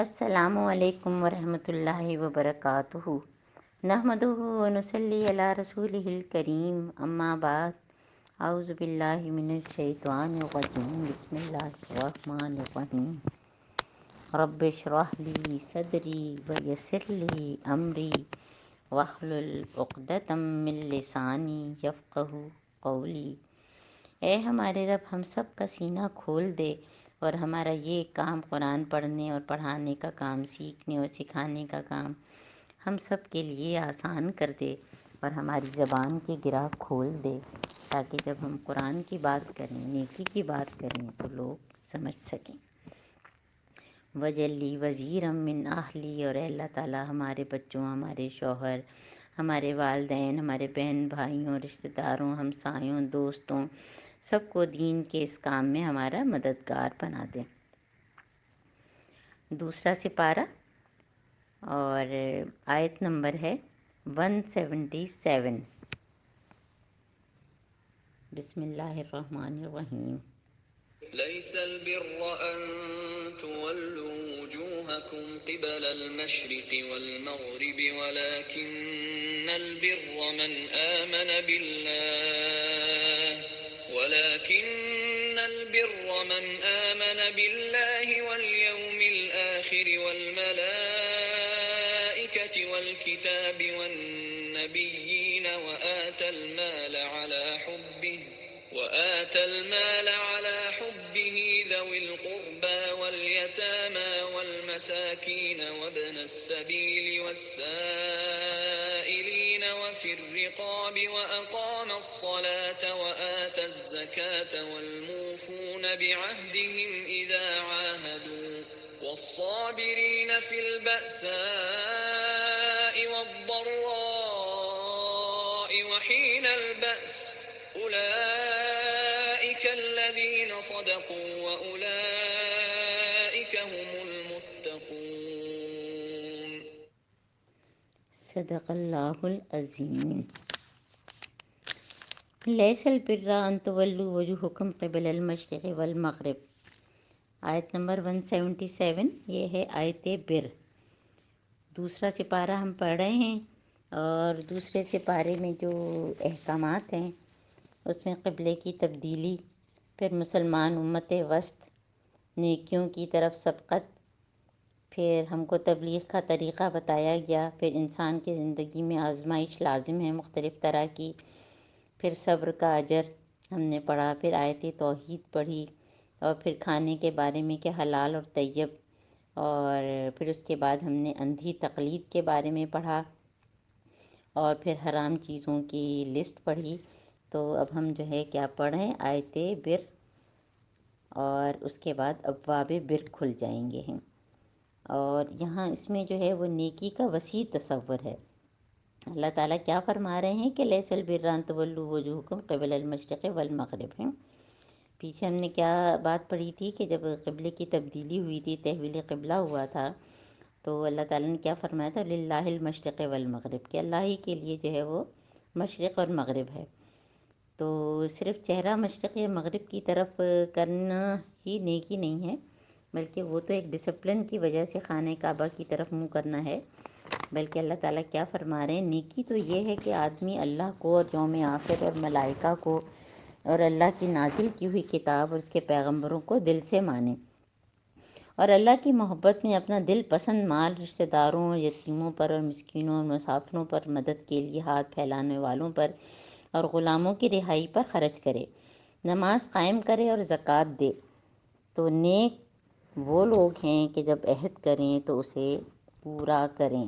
السلام علیکم ورحمۃ اللہ وبرکاتہ۔ نحمدہ ونصلی علی رسولہ الکریم، اما بعد، اعوذ باللہ من الشیطان الرجیم، بسم اللہ الرحمن الرحیم۔ رب اشرح لی صدری ویسر لی امری واحلل عقدۃ من لسانی یفقہوا قولی۔ اے ہمارے رب، ہم سب کا سینہ کھول دے اور ہمارا یہ کام قرآن پڑھنے اور پڑھانے کا کام، سیکھنے اور سکھانے کا کام ہم سب کے لیے آسان کر دے اور ہماری زبان کے گرہ کھول دے، تاکہ جب ہم قرآن کی بات کریں، نیکی کی بات کریں تو لوگ سمجھ سکیں۔ وجلی وزیرم من اہلی، اور اے اللہ تعالیٰ ہمارے بچوں، ہمارے شوہر، ہمارے والدین، ہمارے بہن بھائیوں، رشتہ داروں، ہمسایوں، دوستوں، سب کو دین کے اس کام میں ہمارا مددگار بنا دیں۔ دوسرا سپارہ اور آیت نمبر ہے 177۔ بسم اللہ الرحمن الرحیم۔ ليس البر أن تولوا وجوهكم قبل المشرق والمغرب ولكن البر من آمن بالله واليوم الآخر والملائكة والكتاب والنبيين وآتى المال على حبه ذوي القربى واليتامى والمساكين وابن السبيل والسائلين وفي الرقاب وأقام الصلاة وآتى الزكاة والموفون بعهدهم إذا عاهدوا والصابرين في البأساء والضراء وحين البأس أولئك الذين صدقوا وأولئك هم المتقون۔ صدق اللہ العظیم۔ لیس البر ان تولوا وجوہکم قبل المشرق والمغرب، آیت نمبر 177، یہ ہے آیت بر۔ دوسرا سپارہ ہم پڑھ رہے ہیں، اور دوسرے سپارے میں جو احکامات ہیں اس میں قبلے کی تبدیلی، پھر مسلمان امت وسط، نیکیوں کی طرف سبقت، پھر ہم کو تبلیغ کا طریقہ بتایا گیا، پھر انسان کی زندگی میں آزمائش لازم ہے مختلف طرح کی، پھر صبر کا اجر ہم نے پڑھا، پھر آیت توحید پڑھی، اور پھر کھانے کے بارے میں کہ حلال اور طیب، اور پھر اس کے بعد ہم نے اندھی تقلید کے بارے میں پڑھا، اور پھر حرام چیزوں کی لسٹ پڑھی۔ تو اب ہم جو ہے کیا پڑھیں، آیت بر، اور اس کے بعد ابواب بر کھل جائیں گے ہیں۔ اور یہاں اس میں جو ہے وہ نیکی کا وسیع تصور ہے۔ اللہ تعالیٰ کیا فرما رہے ہیں کہ لیس البر ان تولوا وجوہکم قبل المشرق والمغرب ہیں۔ پیچھے ہم نے کیا بات پڑھی تھی کہ جب قبلے کی تبدیلی ہوئی تھی، تحویل قبلہ ہوا تھا، تو اللہ تعالیٰ نے کیا فرمایا تھا، للہ المشرق والمغرب، کہ اللہ ہی کے لیے جو ہے وہ مشرق اور مغرب ہے۔ تو صرف چہرہ مشرق یا مغرب کی طرف کرنا ہی نیکی نہیں ہے، بلکہ وہ تو ایک ڈسپلن کی وجہ سے خانہ کعبہ کی طرف منہ کرنا ہے، بلکہ اللہ تعالیٰ کیا فرما رہے ہیں، نیکی تو یہ ہے کہ آدمی اللہ کو اور یوم آخر اور ملائکہ کو اور اللہ کی نازل کی ہوئی کتاب اور اس کے پیغمبروں کو دل سے مانے، اور اللہ کی محبت میں اپنا دل پسند مال رشتہ داروں، یتیموں پر اور مسکینوں اور مسافروں پر مدد کے لیے ہاتھ پھیلانے والوں پر اور غلاموں کی رہائی پر خرچ کرے، نماز قائم کرے اور زکوٰۃ دے۔ تو نیک وہ لوگ ہیں کہ جب عہد کریں تو اسے پورا کریں،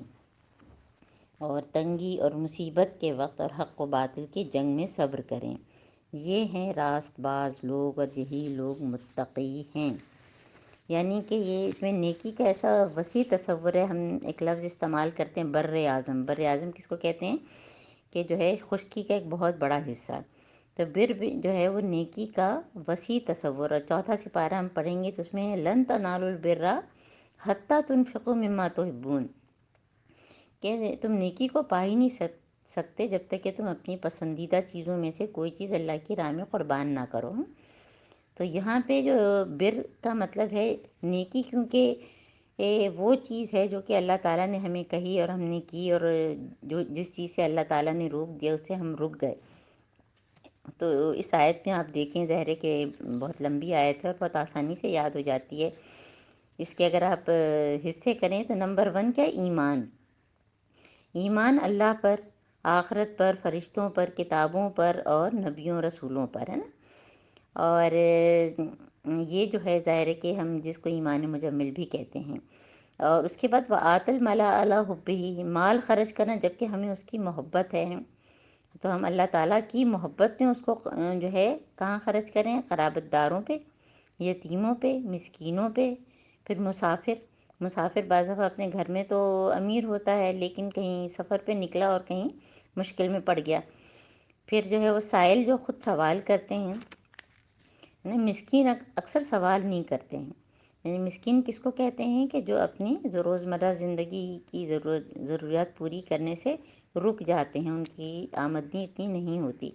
اور تنگی اور مصیبت کے وقت اور حق و باطل کی جنگ میں صبر کریں۔ یہ ہیں راست باز لوگ، اور یہی لوگ متقی ہیں۔ یعنی کہ یہ اس میں نیکی کا ایسا وسیع تصور ہے۔ ہم ایک لفظ استعمال کرتے ہیں بر اعظم۔ بر اعظم کس کو کہتے ہیں کہ جو ہے خشکی کا ایک بہت بڑا حصہ۔ تو بر بھی جو ہے وہ نیکی کا وسیع تصور۔ اور چوتھا سپارہ ہم پڑھیں گے تو اس میں ہے لن تنالوا البر حتی تنفقوا مما تحبون، کہ تم نیکی کو پا ہی نہیں سکتے جب تک کہ تم اپنی پسندیدہ چیزوں میں سے کوئی چیز اللہ کی راہ میں قربان نہ کرو۔ تو یہاں پہ جو بر کا مطلب ہے نیکی، کیونکہ وہ چیز ہے جو کہ اللہ تعالیٰ نے ہمیں کہی اور ہم نے کی، اور جس چیز سے اللہ تعالیٰ نے روک دیا اس سے ہم رک گئے۔ تو اس آیت میں آپ دیکھیں، ظاہر ہے کہ بہت لمبی آیت ہے اور بہت آسانی سے یاد ہو جاتی ہے۔ اس کے اگر آپ حصے کریں تو نمبر 1 کیا؟ ایمان۔ ایمان اللہ پر، آخرت پر، فرشتوں پر، کتابوں پر اور نبیوں رسولوں پر، ہے نا۔ اور یہ جو ہے ظاہر ہے کہ ہم جس کو ایمان مجمل بھی کہتے ہیں۔ اور اس کے بعد وآت المال علی حبہ، مال خرچ کرنا جبکہ ہمیں اس کی محبت ہے، تو ہم اللہ تعالیٰ کی محبت میں اس کو جو ہے کہاں خرچ کریں؟ قرابت داروں پہ، یتیموں پہ، مسکینوں پہ، پھر مسافر بعض دفعہ اپنے گھر میں تو امیر ہوتا ہے لیکن کہیں سفر پہ نکلا اور کہیں مشکل میں پڑ گیا، پھر جو ہے وہ سائل جو خود سوال کرتے ہیں، مسکین اکثر سوال نہیں کرتے ہیں۔ یعنی مسکین کس کو کہتے ہیں؟ کہ جو اپنی روزمرہ زندگی کی ضروریات پوری کرنے سے رک جاتے ہیں، ان کی آمدنی اتنی نہیں ہوتی۔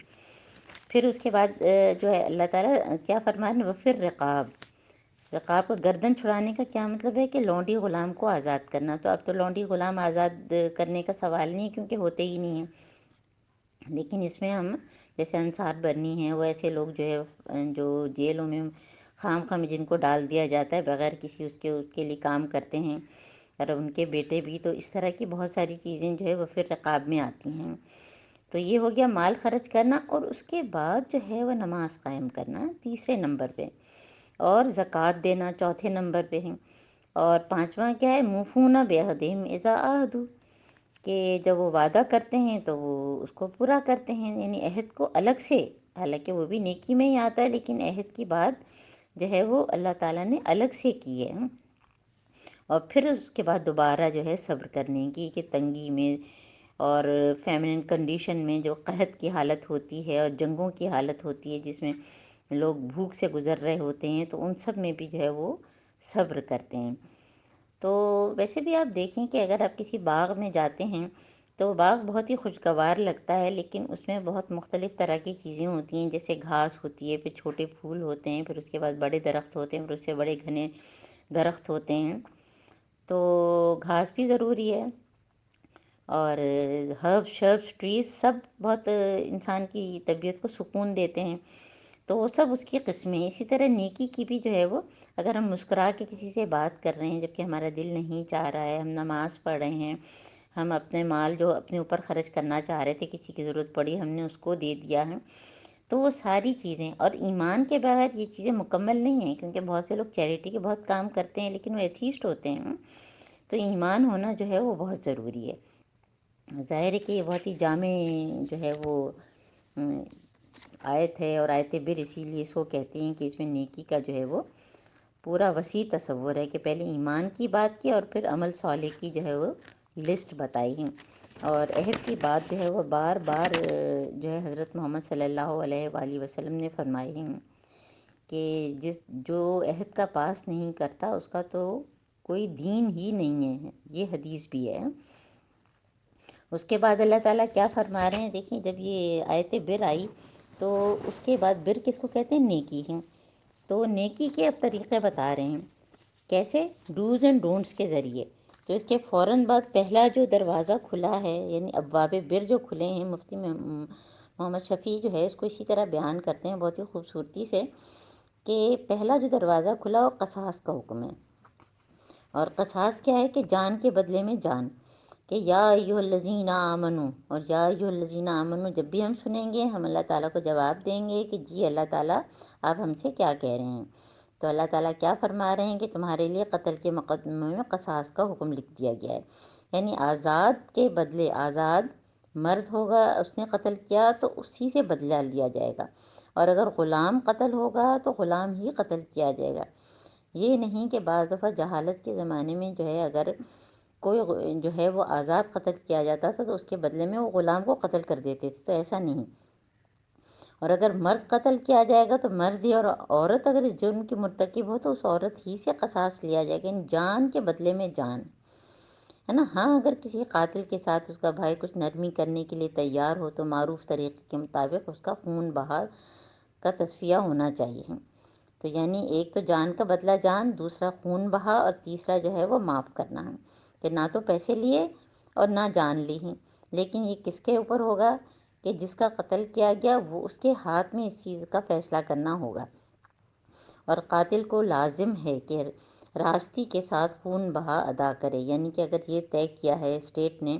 پھر اس کے بعد جو ہے اللہ تعالیٰ کیا فرما رہے ہیں؟ وفر رقاب کو گردن چھڑانے کا کیا مطلب ہے؟ کہ لونڈی غلام کو آزاد کرنا۔ تو اب تو لونڈی غلام آزاد کرنے کا سوال نہیں، کیونکہ ہوتے ہی نہیں ہیں، لیکن اس میں ہم جیسے انصار برنی ہیں، وہ ایسے لوگ جو ہے جو جیلوں میں خام خواہ جن کو ڈال دیا جاتا ہے بغیر کسی اس کے لیے کام کرتے ہیں، اور ان کے بیٹے بھی، تو اس طرح کی بہت ساری چیزیں جو ہے وہ پھر رقاب میں آتی ہیں۔ تو یہ ہو گیا مال خرچ کرنا، اور اس کے بعد جو ہے وہ نماز قائم کرنا تیسرے نمبر پہ، اور زکوٰۃ دینا چوتھے نمبر پہ ہے، اور پانچواں کیا ہے؟ موفون بعہدہم اذا عاہدوا، کہ جب وہ وعدہ کرتے ہیں تو وہ اس کو پورا کرتے ہیں، یعنی عہد کو الگ سے، حالانکہ وہ بھی نیکی میں ہی آتا ہے لیکن عہد کی بات جو ہے وہ اللہ تعالیٰ نے الگ سے کی ہے۔ اور پھر اس کے بعد دوبارہ جو ہے صبر کرنے کی، کہ تنگی میں اور فیمنن کنڈیشن میں جو قحط کی حالت ہوتی ہے اور جنگوں کی حالت ہوتی ہے جس میں لوگ بھوک سے گزر رہے ہوتے ہیں، تو ان سب میں بھی جو ہے وہ صبر کرتے ہیں۔ تو ویسے بھی آپ دیکھیں کہ اگر آپ کسی باغ میں جاتے ہیں تو وہ باغ بہت ہی خوشگوار لگتا ہے، لیکن اس میں بہت مختلف طرح کی چیزیں ہوتی ہیں، جیسے گھاس ہوتی ہے، پھر چھوٹے پھول ہوتے ہیں، پھر اس کے بعد بڑے درخت ہوتے ہیں، پھر اس سے بڑے گھنے درخت ہوتے ہیں۔ تو گھاس بھی ضروری ہے، اور ہرب شربس ٹریز سب بہت انسان کی طبیعت کو سکون دیتے ہیں، تو وہ سب اس کی قسمیں۔ اسی طرح نیکی کی بھی جو ہے وہ، اگر ہم مسکرا کے کسی سے بات کر رہے ہیں جبکہ ہمارا دل نہیں چاہ رہا ہے، ہم نماز پڑھ رہے ہیں، ہم اپنے مال جو اپنے اوپر خرچ کرنا چاہ رہے تھے، کسی کی ضرورت پڑی ہم نے اس کو دے دیا ہے، تو وہ ساری چیزیں، اور ایمان کے بغیر یہ چیزیں مکمل نہیں ہیں، کیونکہ بہت سے لوگ چیریٹی کے بہت کام کرتے ہیں لیکن وہ ایتھیسٹ ہوتے ہیں، تو ایمان ہونا جو ہے وہ بہت ضروری ہے۔ ظاہر ہے کہ یہ بہت ہی جامع جو ہے وہ آیت ہے، اور آیت بر اسی لیے اس کو کہتے ہیں کہ اس میں نیکی کا جو ہے وہ پورا وسیع تصور ہے، کہ پہلے ایمان کی بات کی اور پھر عمل صالح کی جو ہے وہ لسٹ بتائی ہے۔ اور عہد کی بات جو ہے وہ بار بار جو ہے حضرت محمد صلی اللہ علیہ وآلہ وسلم نے فرمائی ہے، کہ جو عہد کا پاس نہیں کرتا اس کا تو کوئی دین ہی نہیں ہے، یہ حدیث بھی ہے۔ اس کے بعد اللہ تعالیٰ کیا فرما رہے ہیں؟ دیکھیں، جب یہ آیت بر آئی تو اس کے بعد بر کس کو کہتے ہیں؟ نیکی ہیں۔ تو نیکی کے اب طریقے بتا رہے ہیں، کیسے؟ ڈوز اینڈ ڈونٹس کے ذریعے۔ تو اس کے فوراً بعد پہلا جو دروازہ کھلا ہے، یعنی ابواب بر جو کھلے ہیں، مفتی محمد شفیع جو ہے اس کو اسی طرح بیان کرتے ہیں بہت ہی خوبصورتی سے، کہ پہلا جو دروازہ کھلا وہ قصاص کا حکم ہے۔ اور قصاص کیا ہے؟ کہ جان کے بدلے میں جان، کہ یا ایھا الذین آمنو، اور یا ایھا الذین آمنو جب بھی ہم سنیں گے ہم اللہ تعالیٰ کو جواب دیں گے کہ جی اللہ تعالیٰ آپ ہم سے کیا کہہ رہے ہیں۔ تو اللہ تعالیٰ کیا فرما رہے ہیں؟ کہ تمہارے لیے قتل کے مقدمے میں قصاص کا حکم لکھ دیا گیا ہے، یعنی آزاد کے بدلے، آزاد مرد ہوگا اس نے قتل کیا تو اسی سے بدلہ لیا جائے گا، اور اگر غلام قتل ہوگا تو غلام ہی قتل کیا جائے گا۔ یہ نہیں کہ بعض دفعہ جہالت کے زمانے میں جو ہے اگر کوئی جو ہے وہ آزاد قتل کیا جاتا تھا تو اس کے بدلے میں وہ غلام کو قتل کر دیتے تھے، تو ایسا نہیں۔ اور اگر مرد قتل کیا جائے گا تو مرد ہی، اور عورت اگر اس جرم کی مرتکب ہو تو اس عورت ہی سے قصاص لیا جائے گا، یعنی جان کے بدلے میں جان، ہے نا۔ ہاں اگر کسی قاتل کے ساتھ اس کا بھائی کچھ نرمی کرنے کے لیے تیار ہو تو معروف طریقے کے مطابق اس کا خون بہا کا تصفیہ ہونا چاہیے۔ تو یعنی ایک تو جان کا بدلہ جان، دوسرا خون بہا، اور تیسرا جو ہے وہ معاف کرنا ہے، کہ نہ تو پیسے لیے اور نہ جان لی ہیں، لیکن یہ کس کے اوپر ہوگا کہ جس کا قتل کیا گیا وہ اس کے ہاتھ میں اس چیز کا فیصلہ کرنا ہوگا، اور قاتل کو لازم ہے کہ راستی کے ساتھ خون بہا ادا کرے، یعنی کہ اگر یہ طے کیا ہے اسٹیٹ نے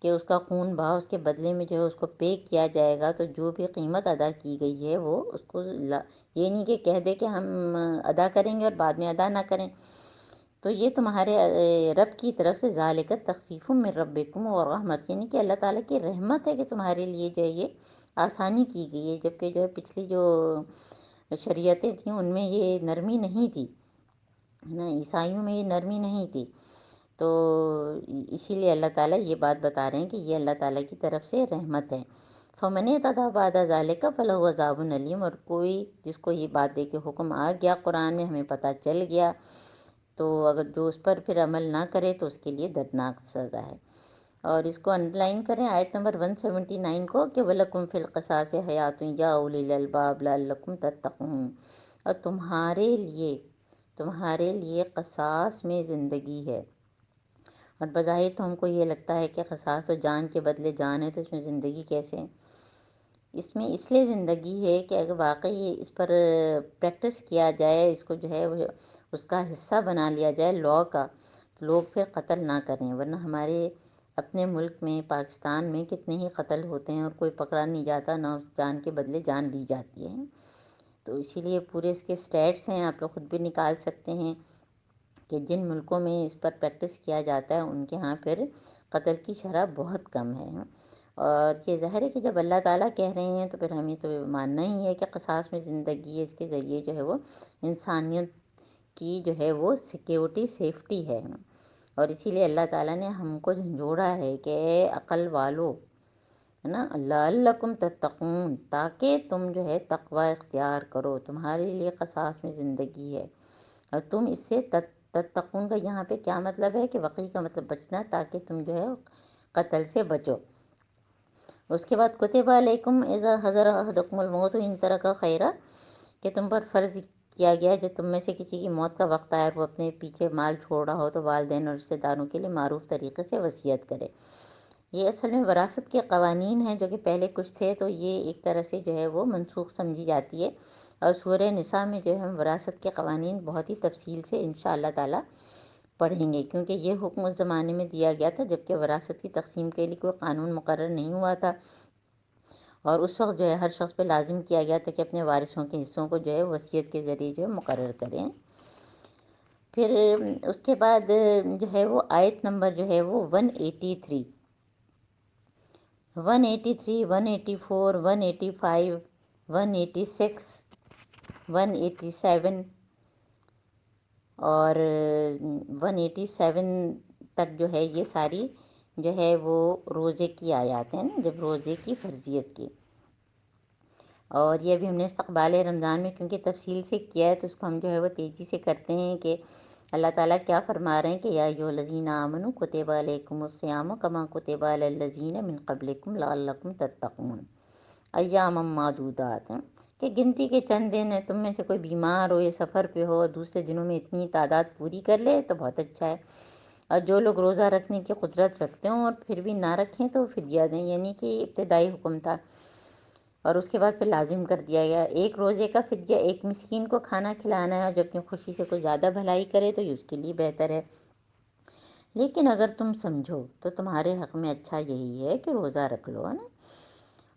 کہ اس کا خون بہا، اس کے بدلے میں جو ہے اس کو پے کیا جائے گا، تو جو بھی قیمت ادا کی گئی ہے وہ اس کو یہ نہیں کہ کہہ دے کہ ہم ادا کریں گے اور بعد میں ادا نہ کریں، تو یہ تمہارے رب کی طرف سے ذالک تخفیف من ربکم و رحمت، یعنی کہ اللہ تعالیٰ کی رحمت ہے کہ تمہارے لیے جو ہے یہ آسانی کی گئی ہے، جبکہ جو ہے پچھلی جو شریعتیں تھیں ان میں یہ نرمی نہیں تھی نا، عیسائیوں میں یہ نرمی نہیں تھی، تو اسی لیے اللہ تعالیٰ یہ بات بتا رہے ہیں کہ یہ اللہ تعالیٰ کی طرف سے رحمت ہے۔ فمن اعتدی بعد ذلک فلہ عذاب علیم، اور کوئی جس کو یہ بات دے کے حکم آ گیا قرآن میں، ہمیں پتہ چل گیا، تو اگر جو اس پر پھر عمل نہ کرے تو اس کے لیے دردناک سزا ہے۔ اور اس کو انڈر لائن کریں آیت نمبر 179 کو، کہ وَلَكُمْ فِي الْقِصَاصِ حَيَاةٌ يَا أُولِي الْأَلْبَابِ لَعَلَّكُمْ تَتَّقُونَ، اور تمہارے لیے قصاص میں زندگی ہے، اور بظاہر تو ہم کو یہ لگتا ہے کہ قصاص تو جان کے بدلے جان ہے، تو اس میں زندگی کیسے ہے؟ اس میں اس لیے زندگی ہے کہ اگر واقعی اس پر پریکٹس کیا جائے، اس کو جو ہے اس کا حصہ بنا لیا جائے لاء کا، تو لوگ پھر قتل نہ کریں، ورنہ ہمارے اپنے ملک میں پاکستان میں کتنے ہی قتل ہوتے ہیں اور کوئی پکڑا نہیں جاتا، نہ جان کے بدلے جان لی جاتی ہے، تو اسی لیے پورے اس کے اسٹیٹس ہیں، آپ لوگ خود بھی نکال سکتے ہیں کہ جن ملکوں میں اس پر پریکٹس کیا جاتا ہے ان کے ہاں پھر قتل کی شرح بہت کم ہے، اور یہ ظاہر ہے کہ جب اللہ تعالیٰ کہہ رہے ہیں تو پھر ہمیں تو ماننا ہی ہے کہ قصاص میں زندگی ہے، اس کے ذریعے جو ہے وہ انسانیت کی جو ہے وہ سیکیورٹی سیفٹی ہے، اور اسی لیے اللہ تعالیٰ نے ہم کو جھنجھوڑا ہے کہ اے عقل والو، ہے نا، لعلکم تتقون، تاکہ تم جو ہے تقوی اختیار کرو، تمہارے لیے قصاص میں زندگی ہے، اور تم اس سے تتقون کا یہاں پہ کیا مطلب ہے کہ وقی کا مطلب بچنا، تاکہ تم جو ہے قتل سے بچو۔ اس کے بعد کتب علیکم اذا حضر احدکم الموت ان ترک خیرا، کہ تم پر فرض کیا گیا جو تم میں سے کسی کی موت کا وقت آئے اور وہ اپنے پیچھے مال چھوڑ رہا ہو تو والدین اور رشتہ داروں کے لیے معروف طریقے سے وصیت کرے۔ یہ اصل میں وراثت کے قوانین ہیں جو کہ پہلے کچھ تھے، تو یہ ایک طرح سے جو ہے وہ منسوخ سمجھی جاتی ہے، اور سورہ نساء میں جو ہے ہم وراثت کے قوانین بہت ہی تفصیل سے انشاءاللہ تعالی پڑھیں گے، کیونکہ یہ حکم اس زمانے میں دیا گیا تھا جب کہ وراثت کی تقسیم کے لیے کوئی قانون مقرر نہیں ہوا تھا، اور اس وقت جو ہے ہر شخص پہ لازم کیا گیا تھا کہ اپنے وارثوں کے حصوں کو جو ہے وصیت کے ذریعے جو ہے مقرر کریں۔ پھر اس کے بعد جو ہے وہ آیت نمبر جو ہے وہ 183، 183، 184، 185، 186، 187 اور 187 تک جو ہے یہ ساری جو ہے وہ روزے کی آیات ہیں نا، جب روزے کی فرضیت کی، اور یہ بھی ہم نے استقبال رمضان میں کیونکہ تفصیل سے کیا ہے تو اس کو ہم جو ہے وہ تیزی سے کرتے ہیں کہ اللہ تعالیٰ کیا فرما رہے ہیں کہ یا ایھا الذین آمنوا کتب علیکم الصیام کما کتب علی الذین من قبلکم لعلکم تتقون ایاما معدودات، ہیں کہ گنتی کے چند دن ہیں، تم میں سے کوئی بیمار ہو یا سفر پہ ہو اور دوسرے دنوں میں اتنی تعداد پوری کر لے تو بہت اچھا ہے، اور جو لوگ روزہ رکھنے کی قدرت رکھتے ہوں اور پھر بھی نہ رکھیں تو فدیہ دیں، یعنی کہ ابتدائی حکم تھا، اور اس کے بعد پھر لازم کر دیا گیا ایک روزے کا فدیہ، ایک مسکین کو کھانا کھلانا ہے، اور جب تم خوشی سے کوئی زیادہ بھلائی کرے تو یہ اس کے لیے بہتر ہے، لیکن اگر تم سمجھو تو تمہارے حق میں اچھا یہی ہے کہ روزہ رکھ لو، ہے نا۔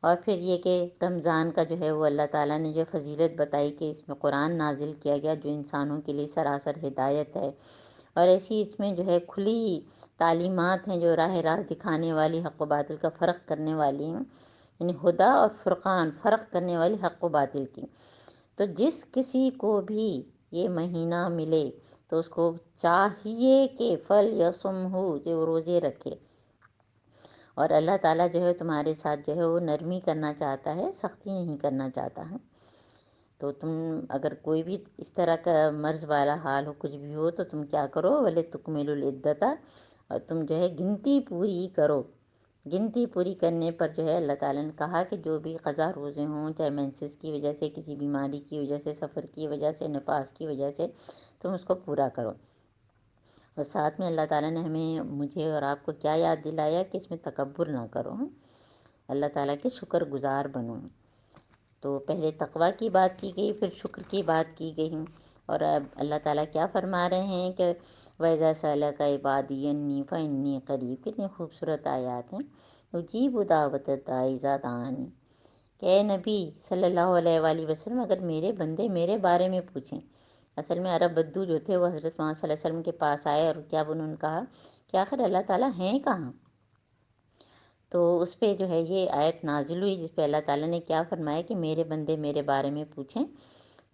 اور پھر یہ کہ رمضان کا جو ہے وہ اللہ تعالیٰ نے جو فضیلت بتائی کہ اس میں قرآن نازل کیا گیا جو انسانوں کے لیے سراسر ہدایت ہے، اور ایسی اس میں جو ہے کھلی تعلیمات ہیں جو راہ راست دکھانے والی، حق و باطل کا فرق کرنے والی ہیں، یعنی ہدا اور فرقان، فرق کرنے والی حق و باطل کی، تو جس کسی کو بھی یہ مہینہ ملے تو اس کو چاہیے کہ فل یصم ہو، جو وہ روزے رکھے، اور اللہ تعالیٰ جو ہے تمہارے ساتھ جو ہے وہ نرمی کرنا چاہتا ہے، سختی نہیں کرنا چاہتا ہے، تو تم اگر کوئی بھی اس طرح کا مرض والا حال ہو، کچھ بھی ہو، تو تم کیا کرو، وَلِتُکْمِلُوا الْعِدَّةَ، اور تم جو ہے گنتی پوری کرو، گنتی پوری کرنے پر جو ہے اللہ تعالیٰ نے کہا کہ جو بھی قضا روزے ہوں، چاہے مینسس کی وجہ سے، کسی بیماری کی وجہ سے، سفر کی وجہ سے، نفاس کی وجہ سے، تم اس کو پورا کرو۔ اور ساتھ میں اللہ تعالیٰ نے مجھے اور آپ کو کیا یاد دلایا کہ اس میں تکبر نہ کرو، اللہ تعالیٰ کے شکر گزار بنو۔ تو پہلے تقویٰ کی بات کی گئی، پھر شکر کی بات کی گئی، اور اب اللہ تعالیٰ کیا فرما رہے ہیں کہ وَإِذَا سَأَلَكَ عِبَادِي عَنِّي فَإِنِّي قَرِيبٌ۔ کتنی خوبصورت آیات ہیں۔ اجیب دعوت الداعِ اذا دعانی، کہ اے نبی صلی اللہ علیہ وآلہ وسلم، اگر میرے بندے میرے بارے میں پوچھیں۔ اصل میں عرب بدو جو تھے وہ حضرت محمد صلی اللہ علیہ وسلم کے پاس آئے، اور کیا انہوں نے کہا کہ آخر اللہ تعالیٰ ہیں کہاں؟ تو اس پہ جو ہے یہ آیت نازل ہوئی، جس پہ اللہ تعالیٰ نے کیا فرمایا کہ میرے بندے میرے بارے میں پوچھیں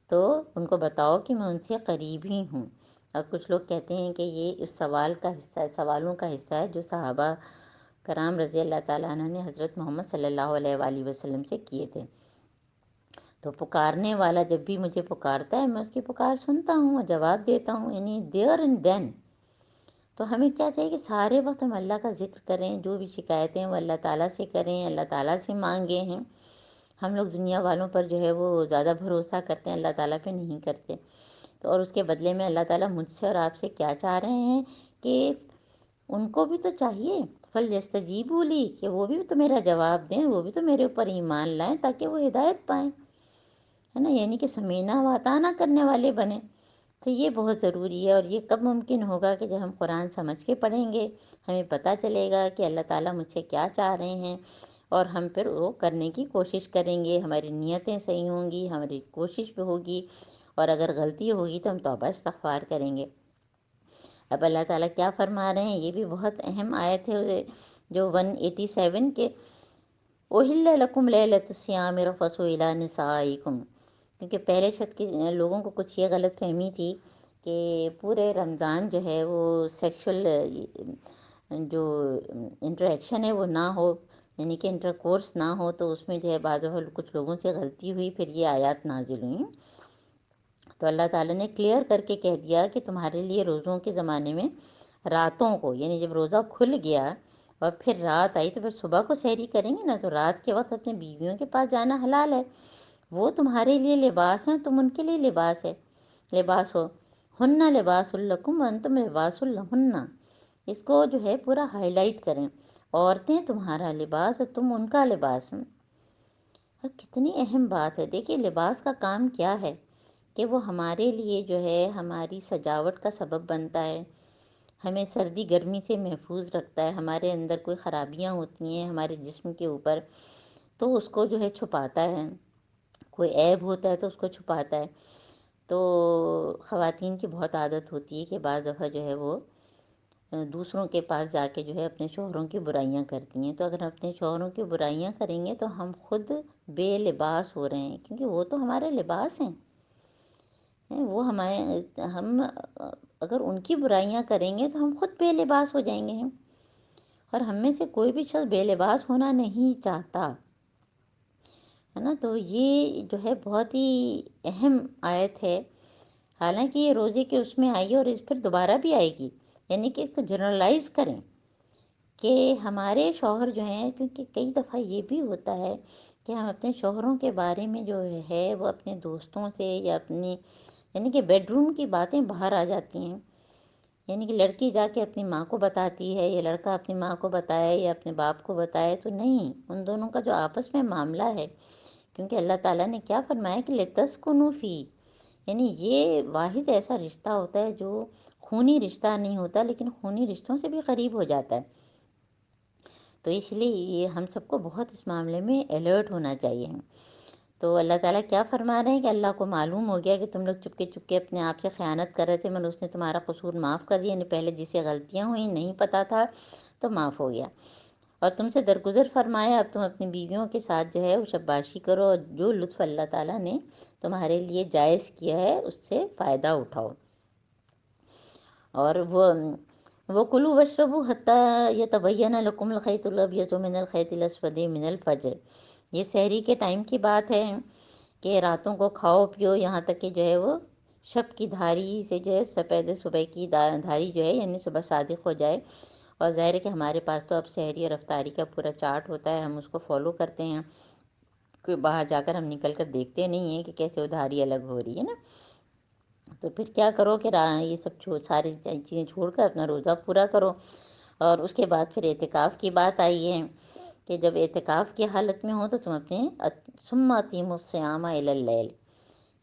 تو ان کو بتاؤ کہ میں ان سے قریب ہی ہوں۔ اور کچھ لوگ کہتے ہیں کہ یہ اس سوال کا حصہ ہے، سوالوں کا حصہ ہے جو صحابہ کرام رضی اللہ تعالیٰ عنہ نے حضرت محمد صلی اللہ علیہ وآلہ وسلم سے کیے تھے۔ تو پکارنے والا جب بھی مجھے پکارتا ہے میں اس کی پکار سنتا ہوں اور جواب دیتا ہوں، یعنی دیر اینڈ دین۔ تو ہمیں کیا چاہیے کہ سارے وقت ہم اللہ کا ذکر کریں، جو بھی شکایتیں وہ اللہ تعالیٰ سے کریں، اللہ تعالیٰ سے مانگے ہیں۔ ہم لوگ دنیا والوں پر جو ہے وہ زیادہ بھروسہ کرتے ہیں، اللہ تعالیٰ پہ نہیں کرتے۔ تو اور اس کے بدلے میں اللہ تعالیٰ مجھ سے اور آپ سے کیا چاہ رہے ہیں کہ ان کو بھی تو چاہیے فَلْيَسْتَجِيبُوا لِي، کہ وہ بھی تو میرا جواب دیں، وہ بھی تو میرے اوپر ایمان لائیں تاکہ وہ ہدایت پائیں، ہے نا، یعنی کہ سمینا و اطاعنا کرنے والے بنیں۔ تو یہ بہت ضروری ہے، اور یہ کب ممکن ہوگا کہ جب ہم قرآن سمجھ کے پڑھیں گے، ہمیں پتہ چلے گا کہ اللہ تعالیٰ مجھ سے کیا چاہ رہے ہیں، اور ہم پھر وہ کرنے کی کوشش کریں گے، ہماری نیتیں صحیح ہوں گی، ہماری کوشش بھی ہوگی، اور اگر غلطی ہوگی تو ہم توبہ استغفار کریں گے۔ اب اللہ تعالیٰ کیا فرما رہے ہیں، یہ بھی بہت اہم آیت ہے جو 187 کے أُحِلَّ لَكُمْ لَيْلَةَ الصِّيَامِ الرَّفَثُ إِلَىٰ نِسَائِكُمْ، کیونکہ پہلے شد کی لوگوں کو کچھ یہ غلط فہمی تھی کہ پورے رمضان جو ہے وہ سیکشل جو انٹریکشن ہے وہ نہ ہو، یعنی کہ انٹر کورس نہ ہو، تو اس میں جو ہے بعض دفعہ کچھ لوگوں سے غلطی ہوئی، پھر یہ آیات نازل ہوئیں۔ تو اللہ تعالیٰ نے کلیئر کر کے کہہ دیا کہ تمہارے لیے روزوں کے زمانے میں راتوں کو، یعنی جب روزہ کھل گیا اور پھر رات آئی تو پھر صبح کو سحری کریں گے نا، تو رات کے وقت اپنے بیویوں کے پاس جانا حلال ہے، وہ تمہارے لیے لباس ہیں، تم ان کے لیے لباس ہے، لباس ہو، ہن لباس لکم وانتم لباس لہن، اس کو جو ہے پورا ہائی لائٹ کریں، عورتیں تمہارا لباس اور تم ان کا لباس ہیں۔ اور کتنی اہم بات ہے، دیکھیے لباس کا کام کیا ہے کہ وہ ہمارے لیے جو ہے ہماری سجاوٹ کا سبب بنتا ہے، ہمیں سردی گرمی سے محفوظ رکھتا ہے، ہمارے اندر کوئی خرابیاں ہوتی ہیں ہمارے جسم کے اوپر تو اس کو جو ہے چھپاتا ہے، کوئی عیب ہوتا ہے تو اس کو چھپاتا ہے۔ تو خواتین کی بہت عادت ہوتی ہے کہ بعض دفعہ جو ہے وہ دوسروں کے پاس جا کے جو ہے اپنے شوہروں کی برائیاں کرتی ہیں، تو اگر ہم اپنے شوہروں کی برائیاں کریں گے تو ہم خود بے لباس ہو رہے ہیں، کیونکہ وہ تو ہمارے لباس ہیں، وہ ہم اگر ان کی برائیاں کریں گے تو ہم خود بے لباس ہو جائیں گے، اور ہم میں سے کوئی بھی شخص بے لباس ہونا نہیں چاہتا، ہے نا۔ تو یہ جو ہے بہت ہی اہم آیت ہے، حالانکہ یہ روزے کے اس میں آئی ہے اور اس پھر دوبارہ بھی آئے گی، یعنی کہ اس کو جنرلائز کریں کہ ہمارے شوہر جو ہیں، کیونکہ کئی دفعہ یہ بھی ہوتا ہے کہ ہم اپنے شوہروں کے بارے میں جو ہے وہ اپنے دوستوں سے یا اپنی یعنی کہ بیڈ روم کی باتیں باہر آ جاتی ہیں، یعنی کہ لڑکی جا کے اپنی ماں کو بتاتی ہے یا لڑکا اپنی ماں کو بتائے یا اپنے باپ کو بتائے، تو نہیں، ان دونوں کا جو آپس میں معاملہ ہے، کیونکہ اللہ تعالیٰ نے کیا فرمایا کہ لِتَسْكُنُوا فِيهِ، یعنی یہ واحد ایسا رشتہ ہوتا ہے جو خونی رشتہ نہیں ہوتا لیکن خونی رشتوں سے بھی قریب ہو جاتا ہے۔ تو اس لیے یہ ہم سب کو بہت اس معاملے میں الرٹ ہونا چاہیے۔ تو اللہ تعالیٰ کیا فرما رہے ہیں کہ اللہ کو معلوم ہو گیا کہ تم لوگ چپکے چپکے اپنے آپ سے خیانت کر رہے تھے، مگر اس نے تمہارا قصور معاف کر دیا، یعنی پہلے جس سے غلطیاں ہوئیں نہیں پتہ تھا تو معاف ہو گیا، اور تم سے درگزر فرمایا، اب تم اپنی بیویوں کے ساتھ جو ہے وہ شباشی کرو، اور جو لطف اللہ تعالیٰ نے تمہارے لیے جائز کیا ہے اس سے فائدہ اٹھاؤ، اور وَكُلُوا وَاشْرَبُوا حَتَّىٰ يَتَبَيَّنَ لَكُمُ الْخَيْطُ الْأَبْيَضُ مِنَ الْخَيْطِ الْأَسْوَدِ مِنَ الْفَجْرِ، یہ سحری کے ٹائم کی بات ہے کہ راتوں کو کھاؤ پیو یہاں تک کہ جو ہے وہ شب کی دھاری سے جو ہے سپید صبح کی دھاری جو ہے یعنی صبح صادق ہو جائے، اور ظاہر ہے کہ ہمارے پاس تو اب سحری اور افطاری کا پورا چارٹ ہوتا ہے، ہم اس کو فالو کرتے ہیں، کوئی باہر جا کر ہم نکل کر دیکھتے نہیں ہیں کہ کیسے ادھاری الگ ہو رہی ہے نا۔ تو پھر کیا کرو کہ یہ سب ساری چیزیں چھوڑ کر اپنا روزہ پورا کرو۔ اور اس کے بعد پھر اعتکاف کی بات آئی ہے کہ جب اعتکاف کی حالت میں ہو تو تم اپنے ثم اتیموا الصیام الی اللیل،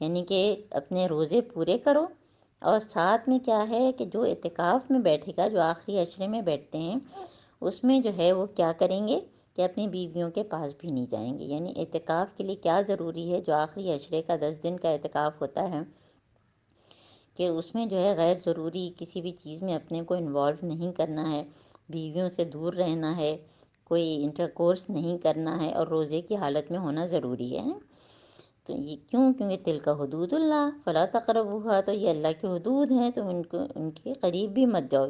یعنی کہ اپنے روزے پورے کرو، اور ساتھ میں کیا ہے کہ جو اعتکاف میں بیٹھے گا، جو آخری عشرے میں بیٹھتے ہیں، اس میں جو ہے وہ کیا کریں گے کہ اپنی بیویوں کے پاس بھی نہیں جائیں گے۔ یعنی اعتکاف کے لیے کیا ضروری ہے، جو آخری عشرے کا 10 دن کا اعتکاف ہوتا ہے، کہ اس میں جو ہے غیر ضروری کسی بھی چیز میں اپنے کو انوالو نہیں کرنا ہے، بیویوں سے دور رہنا ہے، کوئی انٹر کورس نہیں کرنا ہے، اور روزے کی حالت میں ہونا ضروری ہے۔ تو یہ کیوں؟ کیونکہ تلک حدود اللہ فلا تقربوها، تو یہ اللہ کی حدود ہیں، تو ان کے قریب بھی مت جاؤ۔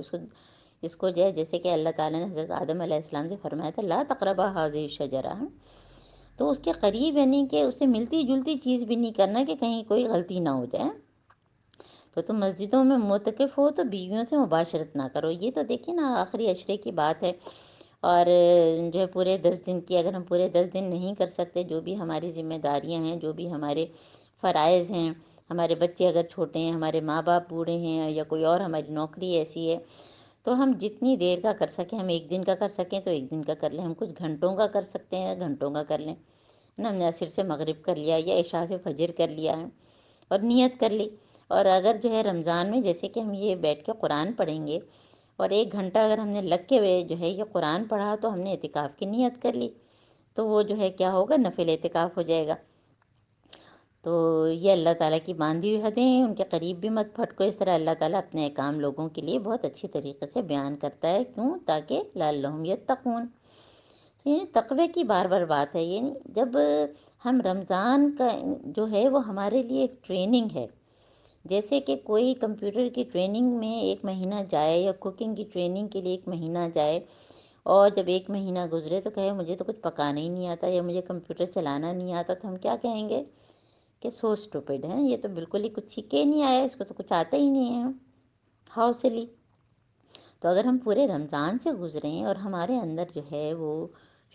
اس کو جو ہے جیسے کہ اللہ تعالیٰ نے حضرت آدم علیہ السلام سے فرمایا تھا لا تقربا هذه الشجرہ، تو اس کے قریب یعنی کہ اسے ملتی جلتی چیز بھی نہیں کرنا کہ کہیں کوئی غلطی نہ ہو جائے۔ تو تم مسجدوں میں معتکف ہو تو بیویوں سے مباشرت نہ کرو۔ یہ تو دیکھیں نا آخری عشرے کی بات ہے، اور جو ہے پورے 10 دن کی، اگر ہم پورے 10 دن نہیں کر سکتے، جو بھی ہماری ذمہ داریاں ہیں، جو بھی ہمارے فرائض ہیں، ہمارے بچے اگر چھوٹے ہیں، ہمارے ماں باپ بوڑھے ہیں، یا کوئی اور ہماری نوکری ایسی ہے، تو ہم جتنی دیر کا کر سکیں، ہم 1 دن کا کر سکیں تو 1 دن کا کر لیں، ہم کچھ گھنٹوں کا کر سکتے ہیں گھنٹوں کا کر لیں نا۔ ہم نے عصر سے مغرب کر لیا یا عشاء سے فجر کر لیا ہے اور نیت کر لی۔ اور اگر جو ہے رمضان میں جیسے کہ ہم یہ بیٹھ کے قرآن پڑھیں گے، اور 1 گھنٹہ اگر ہم نے لگ کے جو ہے یہ قرآن پڑھا، تو ہم نے اعتکاف کی نیت کر لی، تو وہ جو ہے کیا ہوگا، نفل اعتکاف ہو جائے گا۔ تو یہ اللہ تعالیٰ کی باندھی ہوئی حدیں ہیں، ان کے قریب بھی مت پھٹکو۔ اس طرح اللہ تعالیٰ اپنے احکام لوگوں کے لیے بہت اچھی طریقے سے بیان کرتا ہے، کیوں؟ تاکہ لعلہم یتقون۔ تو یہ تقوی کی بار بار بات ہے، یعنی جب ہم رمضان کا جو ہے وہ ہمارے لیے ایک ٹریننگ ہے، جیسے کہ کوئی کمپیوٹر کی ٹریننگ میں 1 مہینہ جائے، یا کوکنگ کی ٹریننگ کے لیے 1 مہینہ جائے، اور جب 1 مہینہ گزرے تو کہے مجھے تو کچھ پکانا ہی نہیں آتا، یا مجھے کمپیوٹر چلانا نہیں آتا، تو ہم کیا کہیں گے کہ سو اسٹوپڈ ہے، یہ تو بالکل ہی کچھ سیکھ کے نہیں آیا، اس کو تو کچھ آتا ہی نہیں ہے، ہاؤ سلی۔ تو اگر ہم پورے رمضان سے گزریں اور ہمارے اندر جو ہے وہ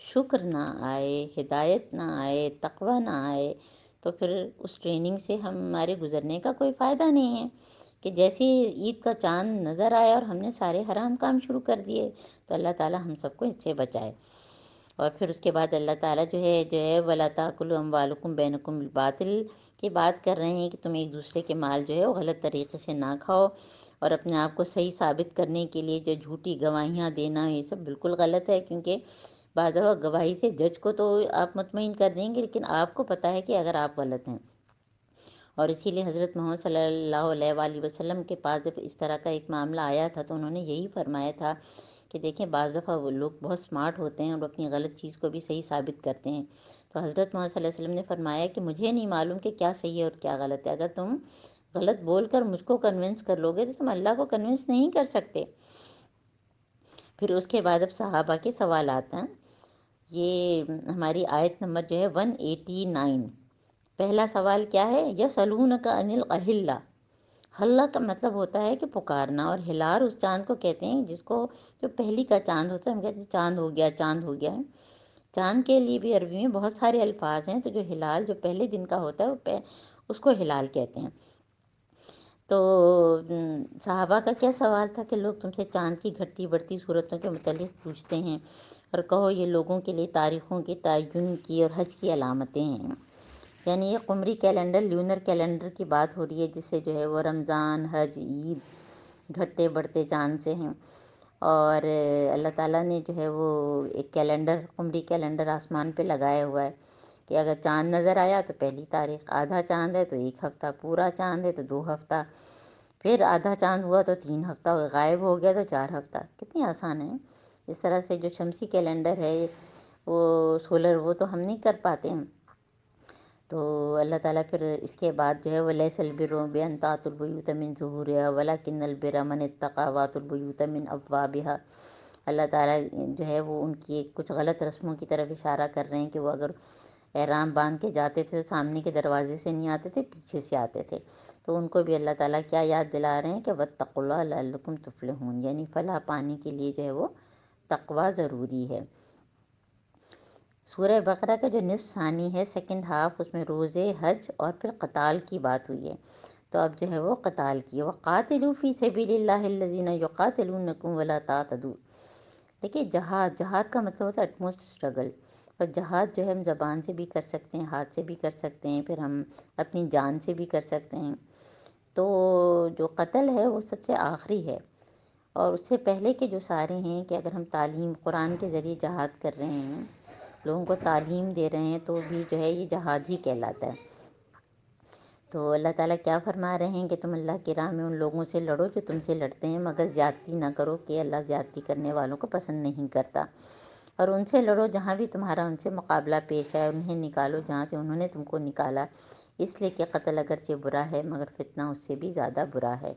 شکر نہ آئے، ہدایت نہ آئے، تقوی نہ آئے، تو پھر اس ٹریننگ سے ہمارے گزرنے کا کوئی فائدہ نہیں ہے، کہ جیسے عید کا چاند نظر آیا اور ہم نے سارے حرام کام شروع کر دیے، تو اللہ تعالیٰ ہم سب کو اس سے بچائے۔ اور پھر اس کے بعد اللہ تعالیٰ جو ہے وَلَا تَأْكُلُوا أَمْوَالَكُمْ بَيْنَكُمْ بِالْبَاطِلِ کی بات کر رہے ہیں، کہ تم ایک دوسرے کے مال جو ہے وہ غلط طریقے سے نہ کھاؤ، اور اپنے آپ کو صحیح ثابت کرنے کے لیے جو جھوٹی گواہیاں دینا، یہ سب بالکل غلط ہے، کیونکہ بعض دفعہ گواہی سے جج کو تو آپ مطمئن کر دیں گے، لیکن آپ کو پتہ ہے کہ اگر آپ غلط ہیں۔ اور اسی لیے حضرت محمد صلی اللہ علیہ وآلہ وسلم کے پاس جب اس طرح کا ایک معاملہ آیا تھا، تو انہوں نے یہی فرمایا تھا کہ دیکھیں بعض دفعہ وہ لوگ بہت سمارٹ ہوتے ہیں اور اپنی غلط چیز کو بھی صحیح ثابت کرتے ہیں۔ تو حضرت محمد صلی اللہ علیہ وسلم نے فرمایا کہ مجھے نہیں معلوم کہ کیا صحیح ہے اور کیا غلط ہے، اگر تم غلط بول کر مجھ کو کنونس کر لو گے تو تم اللہ کو کنونس نہیں کر سکتے۔ پھر اس کے بعد اب صحابہ کے سوالات ہیں، یہ ہماری آیت نمبر جو ہے 189۔ پہلا سوال کیا ہے؟ یسألونک عن الأہلہ۔ حلہ کا مطلب ہوتا ہے کہ پکارنا، اور ہلال اس چاند کو کہتے ہیں جس کو جو پہلی کا چاند ہوتا ہے، ہم کہتے ہیں چاند ہو گیا، چاند ہو گیا ہے۔ چاند کے لیے بھی عربی میں بہت سارے الفاظ ہیں، تو جو ہلال جو پہلے دن کا ہوتا ہے اس کو ہلال کہتے ہیں۔ تو صحابہ کا کیا سوال تھا کہ لوگ تم سے چاند کی گھٹتی بڑھتی صورتوں کے متعلق پوچھتے ہیں، اور کہو یہ لوگوں کے لیے تاریخوں کے تعین کی اور حج کی علامتیں ہیں۔ یعنی یہ قمری کیلنڈر، لیونر کیلنڈر کی بات ہو رہی ہے، جس سے جو ہے وہ رمضان، حج، عید گھٹتے بڑھتے چاند سے ہیں۔ اور اللہ تعالیٰ نے جو ہے وہ ایک کیلنڈر، قمری کیلنڈر آسمان پہ لگایا ہوا ہے، کہ اگر چاند نظر آیا تو پہلی تاریخ، آدھا چاند ہے تو 1 ہفتہ، پورا چاند ہے تو 2 ہفتہ، پھر آدھا چاند ہوا تو 3 ہفتہ، غائب ہو گیا تو 4 ہفتہ۔ کتنی آسان ہے۔ اس طرح سے جو شمسی کیلنڈر ہے وہ سولر، وہ تو ہم نہیں کر پاتے ہیں۔ تو اللہ تعالیٰ پھر اس کے بعد جو ہے وَلَيْسَ الْبِرُّ بِأَن تَأْتُوا الْبُيُوتَ مِن ظُهُورِهَا وَلَكِنَّ الْبِرَّ مَنِ اتَّقَىٰ وَأْتُوا الْبُيُوتَ مِنْ أَبْوَابِهَا۔ اللہ تعالیٰ جو ہے وہ ان کی کچھ غلط رسموں کی طرف اشارہ کر رہے ہیں، کہ وہ اگر احرام باندھ کے جاتے تھے تو سامنے کے دروازے سے نہیں آتے تھے، پیچھے سے آتے تھے۔ تو ان کو بھی اللہ تعالیٰ کیا یاد دلا رہے ہیں کہ وَاتَّقُوا اللَّهَ لَعَلَّكُمْ تُفْلِحُونَ، یعنی فلاح پانے کے لیے جو ہے وہ تقوی ضروری ہے۔ سورہ بقرہ کا جو نصف ثانی ہے، سیکنڈ ہاف، اس میں روزے، حج اور پھر قتال کی بات ہوئی ہے۔ تو اب جو ہے وہ قتال کی، وَقَاتِلُوا فِي سَبِيلِ اللَّهِ الَّذِينَ يُقَاتِلُونَكُمْ وَلَا تَعْتَدُوا۔ دیکھیے جہاد کا مطلب ہوتا ہے اٹموسٹ اسٹرگل، اور جہاد جو ہے ہم زبان سے بھی کر سکتے ہیں، ہاتھ سے بھی کر سکتے ہیں، پھر ہم اپنی جان سے بھی کر سکتے ہیں۔ تو جو قتل ہے وہ سب سے آخری ہے، اور اس سے پہلے کے جو سارے ہیں کہ اگر ہم تعلیم قرآن کے ذریعے جہاد کر رہے ہیں، لوگوں کو تعلیم دے رہے ہیں، تو بھی جو ہے یہ جہاد ہی کہلاتا ہے۔ تو اللہ تعالیٰ کیا فرما رہے ہیں کہ تم اللہ کی راہ میں ان لوگوں سے لڑو جو تم سے لڑتے ہیں، مگر زیادتی نہ کرو کہ اللہ زیادتی کرنے والوں کو پسند نہیں کرتا، اور ان سے لڑو جہاں بھی تمہارا ان سے مقابلہ پیش ہے، انہیں نکالو جہاں سے انہوں نے تم کو نکالا، اس لیے کہ قتل اگرچہ برا ہے مگر فتنہ اس سے بھی زیادہ برا ہے۔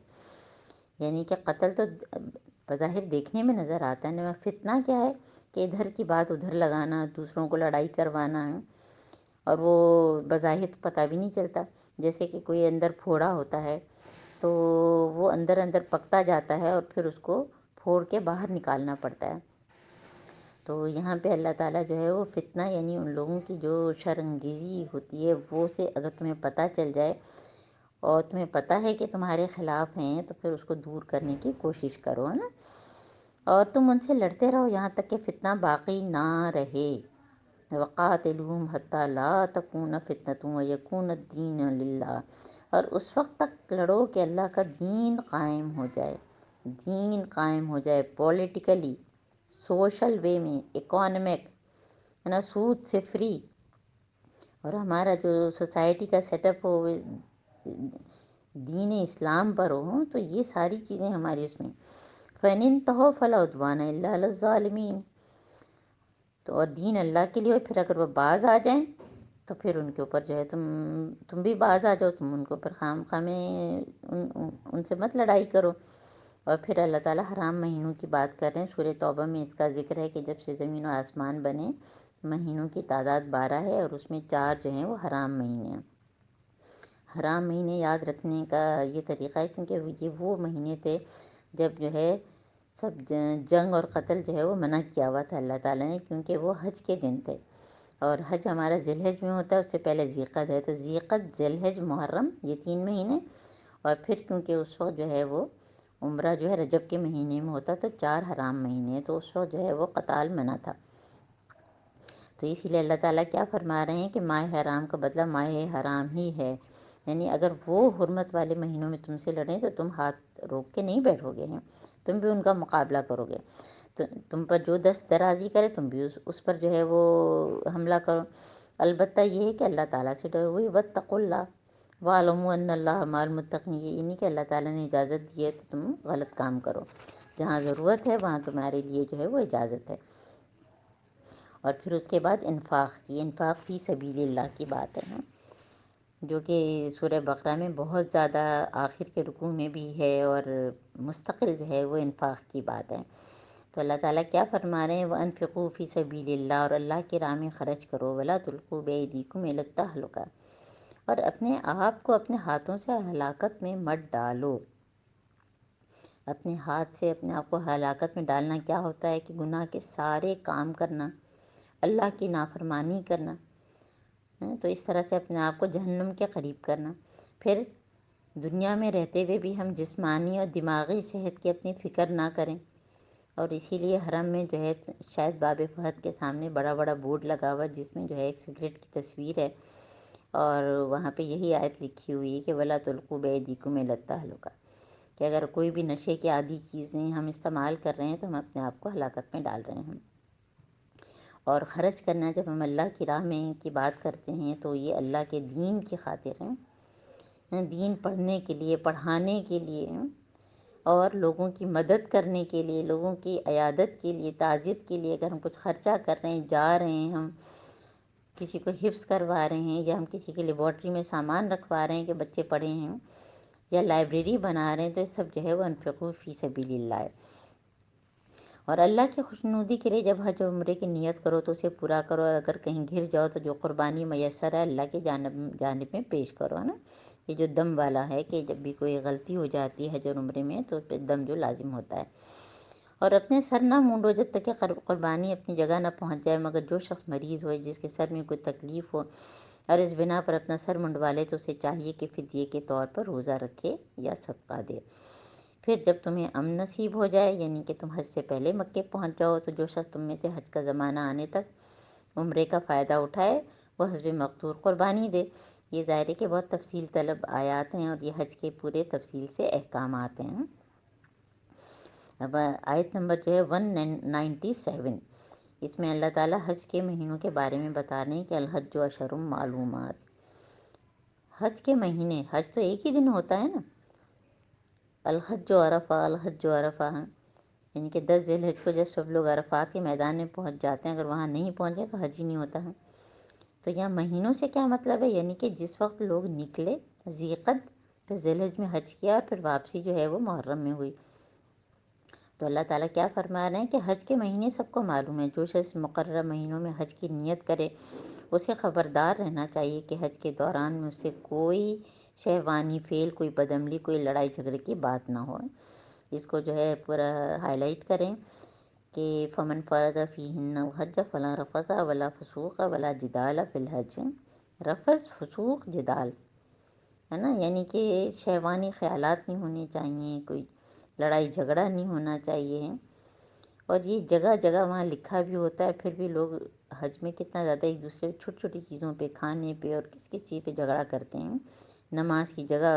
یعنی کہ قتل تو بظاہر دیکھنے میں نظر آتا ہے نا، فتنہ کیا ہے کہ ادھر کی بات ادھر لگانا، دوسروں کو لڑائی کروانا ہے، اور وہ بظاہر پتہ بھی نہیں چلتا، جیسے کہ کوئی اندر پھوڑا ہوتا ہے تو وہ اندر اندر پکتا جاتا ہے اور پھر اس کو پھوڑ کے باہر نکالنا پڑتا ہے۔ تو یہاں پہ اللہ تعالیٰ جو ہے وہ فتنہ یعنی ان لوگوں کی جو شرانگیزی ہوتی ہے وہ سے اگر تمہیں پتہ چل جائے اور تمہیں پتہ ہے کہ تمہارے خلاف ہیں، تو پھر اس کو دور کرنے کی کوشش کرو، ہے نا، اور تم ان سے لڑتے رہو یہاں تک کہ فتنہ باقی نہ رہے۔ وَقَاتِلُوهُمْ حَتَّى لَا تَكُونَ فِتْنَةٌ وَيَكُونَ الدِّينُ لِلَّهِ، اور اس وقت تک لڑو کہ اللہ کا دین قائم ہو جائے، دین قائم ہو جائے، پولیٹیکلی، سوشل وے میں، اکانومک، ہے نا، سود سے فری، اور ہمارا جو سوسائٹی کا سیٹ اپ ہو دین اسلام پر ہو، تو یہ ساری چیزیں ہماری اس میں۔ فَإِنِ انتَهَوْا فَلَا عُدْوَانَ إِلَّا عَلَى الظَّالِمِينَ، تو اور دین اللہ کے لیے، پھر اگر وہ باز آ جائیں تو پھر ان کے اوپر جو ہے تم بھی باز آ جاؤ، تم ان کے اوپر خام خامے ان سے مت لڑائی کرو۔ اور پھر اللہ تعالیٰ حرام مہینوں کی بات کر رہے ہیں، سورہ توبہ میں اس کا ذکر ہے کہ جب سے زمین و آسمان بنے مہینوں کی تعداد 12 ہے، اور اس میں 4 جو ہیں وہ حرام مہینے ہیں۔ حرام مہینے یاد رکھنے کا یہ طریقہ ہے کیونکہ یہ وہ مہینے تھے جب جو ہے سب جنگ اور قتل جو ہے وہ منع کیا ہوا تھا اللہ تعالیٰ نے، کیونکہ وہ حج کے دن تھے، اور حج ہمارا ذی الحج میں ہوتا ہے، اس سے پہلے ذی القعدہ ہے، تو ذی القعدہ، ذی الحج، محرم، یہ 3 مہینے، اور پھر کیونکہ اس وقت جو ہے وہ عمرہ جو ہے رجب کے مہینے میں ہوتا، تو 4 حرام مہینے ہیں، تو اس وقت جو ہے وہ قتال منع تھا۔ تو اسی لیے اللہ تعالیٰ کیا فرما رہے ہیں کہ ماہ حرام کا بدلہ ماہ حرام ہی ہے، یعنی اگر وہ حرمت والے مہینوں میں تم سے لڑیں تو تم ہاتھ روک کے نہیں بیٹھو گے ہیں، تم بھی ان کا مقابلہ کرو گے، تو تم پر جو دست درازی کرے تم بھی اس پر جو ہے وہ حملہ کرو۔ البتہ یہ ہے کہ اللہ تعالیٰ سے ڈرو، وہی واتقوا اللہ وَاعْلَمُوا أَنَّ اللَّهَ مَعَ الْمُتَّقِينَ، یہ نہیں کہ اللہ تعالیٰ نے اجازت دی ہے تو تم غلط کام کرو، جہاں ضرورت ہے وہاں تمہارے لیے جو ہے وہ اجازت ہے۔ اور پھر اس کے بعد انفاق فی سبیل اللہ کی بات ہے نا، جو کہ سورہ بقرہ میں بہت زیادہ آخر کے رکوع میں بھی ہے، اور مستقل جو ہے وہ انفاق کی بات ہے۔ تو اللہ تعالیٰ کیا فرما رہے ہیں، وَأَنفِقُوا فِي سَبِيلِ اللَّهِ، اور اللہ کی راہ میں خرچ کرو، وَلَا تُلْقُوا بِأَيْدِيكُمْ إِلَى التَّهْلُكَةِ، اور اپنے آپ کو اپنے ہاتھوں سے ہلاکت میں مت ڈالو۔ اپنے ہاتھ سے اپنے آپ کو ہلاکت میں ڈالنا کیا ہوتا ہے کہ گناہ کے سارے کام کرنا، اللہ کی نافرمانی کرنا، تو اس طرح سے اپنے آپ کو جہنم کے قریب کرنا۔ پھر دنیا میں رہتے ہوئے بھی ہم جسمانی اور دماغی صحت کی اپنی فکر نہ کریں، اور اسی لیے حرم میں جو ہے شاید باب فہد کے سامنے بڑا بڑا بورڈ لگا ہوا ہے جس میں جو ہے ایک سگریٹ کی تصویر ہے، اور وہاں پہ یہی آیت لکھی ہوئی ہے کہ وَلَا تُلْقُوا بِأَيْدِيكُمْ إِلَى التَّهْلُكَةِ، کہ اگر کوئی بھی نشے کی عادی چیزیں ہم استعمال کر رہے ہیں تو ہم اپنے آپ کو ہلاکت میں ڈال رہے ہیں۔ اور خرچ کرنا، جب ہم اللہ کی راہ میں کی بات کرتے ہیں تو یہ اللہ کے دین کی خاطر ہے، دین پڑھنے کے لیے، پڑھانے کے لیے، اور لوگوں کی مدد کرنے کے لیے، لوگوں کی عیادت کے لیے، تعزیت کے لیے۔ اگر ہم کچھ خرچہ کر رہے ہیں، جا رہے ہیں، ہم کسی کو حفظ کروا رہے ہیں، یا ہم کسی کے لیبارٹری میں سامان رکھوا رہے ہیں کہ بچے پڑھیں ہیں، یا لائبریری بنا رہے ہیں، تو یہ سب جو ہے وہ انفقوا فی سبیل اللہ ہے۔ اور اللہ کی خوشنودی کے لیے جب حج و عمرے کی نیت کرو تو اسے پورا کرو، اور اگر کہیں گر جاؤ تو جو قربانی میسر ہے اللہ کی جانب میں پیش کرو، ہے نا۔ یہ جو دم والا ہے کہ جب بھی کوئی غلطی ہو جاتی ہے حج اور عمرے میں تو پھر دم جو لازم ہوتا ہے، اور اپنے سر نہ مونڈو جب تک کہ قربانی اپنی جگہ نہ پہنچ جائے، مگر جو شخص مریض ہو، جس کے سر میں کوئی تکلیف ہو اور اس بنا پر اپنا سر منڈوا لے، تو اسے چاہیے کہ فدیے کے طور پر روزہ رکھے یا صدقہ دے۔ پھر جب تمہیں امن نصیب ہو جائے، یعنی کہ تم حج سے پہلے مکے پہنچ جاؤ، تو جو شخص تم میں سے حج کا زمانہ آنے تک عمرے کا فائدہ اٹھائے، وہ حسب مقدور قربانی دے۔ یہ ظاہر ہے کہ بہت تفصیل طلب آیات ہیں، اور یہ حج کے پورے تفصیل سے احکامات ہیں۔ اب آیت نمبر جو ہے 197، اس میں اللہ تعالیٰ حج کے مہینوں کے بارے میں بتا رہے ہیں کہ الحج و اشہر معلومات۔ حج کے مہینے، حج تو ایک ہی دن ہوتا ہے نا، الحج و عرفہ، الحج و عرفہ، یعنی کہ 10 ذی الحج کو جب سب لوگ عرفات کے میدان میں پہنچ جاتے ہیں، اگر وہاں نہیں پہنچے تو حج ہی نہیں ہوتا ہے۔ تو یہاں مہینوں سے کیا مطلب ہے، یعنی کہ جس وقت لوگ نکلے ذی القعدہ، پھر ذی الحج میں حج کیا، اور پھر واپسی جو ہے وہ محرم میں ہوئی۔ تو اللہ تعالیٰ کیا فرما رہے ہیں کہ حج کے مہینے سب کو معلوم ہے، جو شخص مقررہ مہینوں میں حج کی نیت کرے، اسے خبردار رہنا چاہیے کہ حج کے دوران میں اس سے کوئی شہوانی فعل، کوئی بدعملی، کوئی لڑائی جھگڑے کی بات نہ ہو۔ اس کو جو ہے پورا ہائی لائٹ کریں کہ فمن فرض فیہن الحج فلا رفث ولا فسوق ولا جدال فی الحج۔ رفث، فسوق، جدال، ہے نا، یعنی کہ شہوانی خیالات نہیں ہونے چاہیے، کوئی لڑائی جھگڑا نہیں ہونا چاہیے۔ اور یہ جگہ جگہ وہاں لکھا بھی ہوتا ہے، پھر بھی لوگ حج میں کتنا زیادہ ایک دوسرے چھوٹی چھوٹی چیزوں پہ، کھانے پہ اور کس کس چیز پہ جھگڑا کرتے ہیں۔ نماز کی جگہ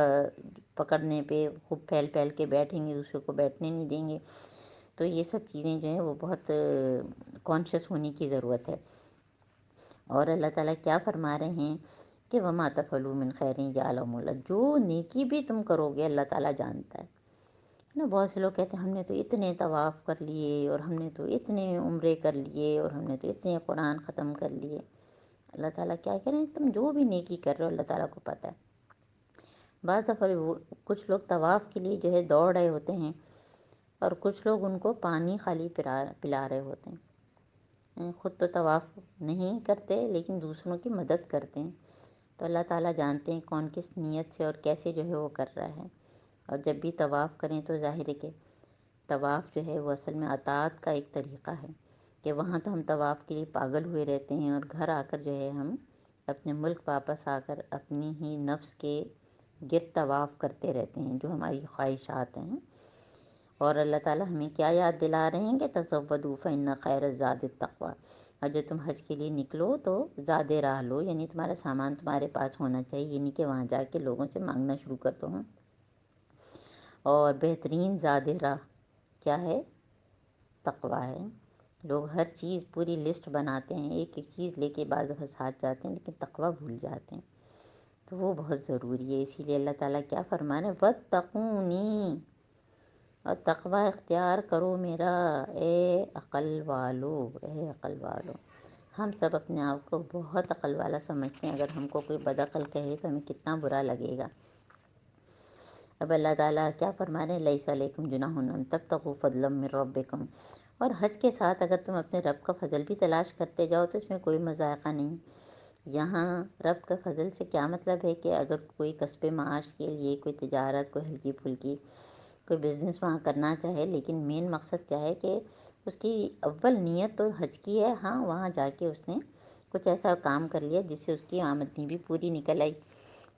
پکڑنے پہ خوب پھیل پھیل کے بیٹھیں گے، دوسرے کو بیٹھنے نہیں دیں گے۔ تو یہ سب چیزیں جو ہیں وہ بہت کانشیس ہونے کی ضرورت ہے۔ اور اللہ تعالیٰ کیا فرما رہے ہیں کہ وَمَا تَفْعَلُوا مِنْ خَيْرٍ يَعْلَمْهُ اللَّهُ، جو نیکی بھی تم کرو گے اللہ تعالیٰ جانتا ہے نا۔ بہت سے لوگ کہتے ہیں ہم نے تو اتنے طواف کر لیے، اور ہم نے تو اتنے عمرے کر لیے، اور ہم نے تو اتنے قرآن ختم کر لیے۔ اللہ تعالیٰ کیا کہہ رہے ہیں، تم جو بھی نیکی کر رہے ہو اللہ تعالیٰ کو پتہ ہے۔ بعض دفعہ کچھ لوگ طواف کے لیے جو ہے دوڑ رہے ہوتے ہیں، اور کچھ لوگ ان کو پانی خالی پلا رہے ہوتے ہیں، خود تو طواف نہیں کرتے لیکن دوسروں کی مدد کرتے ہیں۔ تو اللہ تعالیٰ جانتے ہیں کون کس نیت سے اور کیسے جو ہے وہ کر رہا ہے۔ اور جب بھی طواف کریں تو ظاہر ہے کہ طواف جو ہے وہ اصل میں اطاعت کا ایک طریقہ ہے، کہ وہاں تو ہم طواف کے لیے پاگل ہوئے رہتے ہیں، اور گھر آ کر جو ہے ہم اپنے ملک واپس آ کر اپنی ہی نفس کے گرد طواف کرتے رہتے ہیں، جو ہماری خواہشات ہیں۔ اور اللہ تعالیٰ ہمیں کیا یاد دلا رہے ہیں کہ تزودوا فإن خیر الزاد التقویٰ، اور جب تم حج کے لیے نکلو تو زیادہ راہ لو، یعنی تمہارا سامان تمہارے پاس ہونا چاہیے، یہ نہیں کہ وہاں جا کے لوگوں سے مانگنا شروع کر دو۔ اور بہترین زیادہ راہ کیا ہے، تقویٰ ہے۔ لوگ ہر چیز پوری لسٹ بناتے ہیں، ایک ایک چیز لے کے بعض دفعہ ساتھ جاتے ہیں، لیکن تقویٰ بھول جاتے ہیں، تو وہ بہت ضروری ہے۔ اسی لیے اللہ تعالیٰ کیا فرما رہے ہیں، واتقونی، اور تقویٰ اختیار کرو میرا، اے عقل والو، اے عقل والو۔ ہم سب اپنے آپ کو بہت عقل والا سمجھتے ہیں، اگر ہم کو کوئی بد عقل کہے تو ہمیں کتنا برا لگے گا۔ اب اللہ تعالیٰ کیا فرما رہے ہیں، لیس علیکم جناح ان تبتغوا فضلا من ربکم، اور حج کے ساتھ اگر تم اپنے رب کا فضل بھی تلاش کرتے جاؤ تو اس میں کوئی مذائقہ نہیں۔ یہاں رب کا فضل سے کیا مطلب ہے کہ اگر کوئی کسب معاش کے لیے کوئی تجارت، کوئی ہلکی پھلکی کوئی بزنس وہاں کرنا چاہے، لیکن مین مقصد کیا ہے کہ اس کی اول نیت تو حج کی ہے، ہاں وہاں جا کے اس نے کچھ ایسا کام کر لیا جس سے اس کی آمدنی بھی پوری نکل آئی،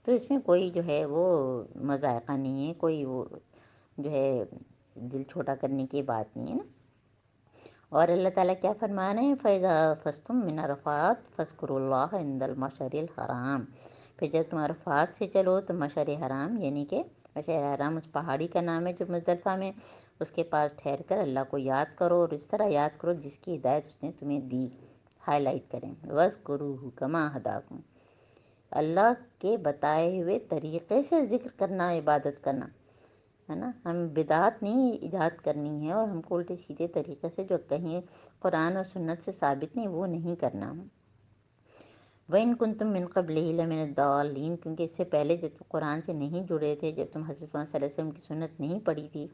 تو اس میں کوئی جو ہے وہ مذائقہ نہیں ہے، کوئی وہ جو ہے دل چھوٹا کرنے کی بات نہیں ہے نا۔ اور اللہ تعالیٰ کیا فرما رہے ہیں، فَإِذَا أَفَضْتُم مِّنْ عَرَفَاتٍ فاذكروا اللَّهَ عِندَ الْمَشْعَرِ الْحَرَامِ، پھر جب تم عرفات سے چلو تو مشعر حرام، یعنی کہ مشعر حرام اس پہاڑی کا نام ہے جو مزدلفہ میں، اس کے پاس ٹھہر کر اللہ کو یاد کرو، اور اس طرح یاد کرو جس کی ہدایت اس نے تمہیں دی۔ ہائی لائٹ کریں، وَاذْكُرُوهُ كَمَا هَدَاكُمْ، اللہ کے بتائے ہوئے طریقے سے ذکر کرنا، عبادت کرنا، ہے نا۔ ہم بدعات نہیں ایجاد کرنی ہے، اور ہم کو الٹے سیدھے طریقے سے جو کہیں قرآن اور سنت سے ثابت نہیں وہ نہیں کرنا۔ وَإِن كُنتُم مِّن قَبْلِهِ لَمِنَ الضَّالِّينَ، کیونکہ اس سے پہلے جب تم قرآن سے نہیں جڑے تھے، جب تم حضرت محمد صلی اللہ علیہ وسلم کی سنت نہیں پڑھی تھی،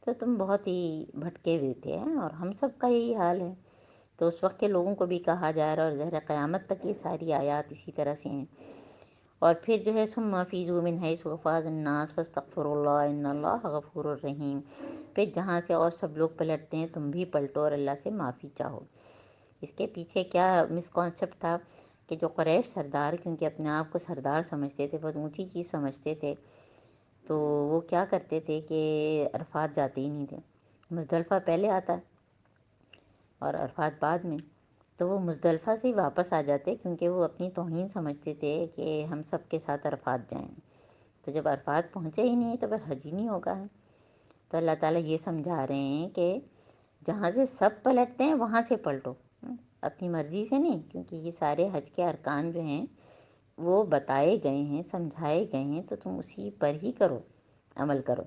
تو تم بہت ہی بھٹکے ہوئے تھے، اور ہم سب کا یہی حال ہے۔ تو اس وقت کے لوگوں کو بھی کہا جا رہا ہے، اور ظاہر قیامت تک یہ ساری آیات اسی طرح سے ہیں۔ اور پھر جو ہے ثم افیضوا من حیث افاض الناس فاستغفروا اللہ ان اللہ غفور الرحیم، پھر جہاں سے اور سب لوگ پلٹتے ہیں تم بھی پلٹو اور اللہ سے معافی چاہو۔ اس کے پیچھے کیا مسکانسیپٹ تھا کہ جو قریش سردار، کیونکہ اپنے آپ کو سردار سمجھتے تھے، بہت اونچی چیز سمجھتے تھے، تو وہ کیا کرتے تھے کہ عرفات جاتے ہی نہیں تھے، مزدلفہ پہلے آتا اور عرفات بعد میں، تو وہ مزدلفہ سے ہی واپس آ جاتے، کیونکہ وہ اپنی توہین سمجھتے تھے کہ ہم سب کے ساتھ عرفات جائیں، تو جب عرفات پہنچے ہی نہیں تو پھر حج ہی نہیں ہوگا۔ تو اللہ تعالیٰ یہ سمجھا رہے ہیں کہ جہاں سے سب پلٹتے ہیں وہاں سے پلٹو، اپنی مرضی سے نہیں، کیونکہ یہ سارے حج کے ارکان جو ہیں وہ بتائے گئے ہیں، سمجھائے گئے ہیں، تو تم اسی پر ہی کرو، عمل کرو۔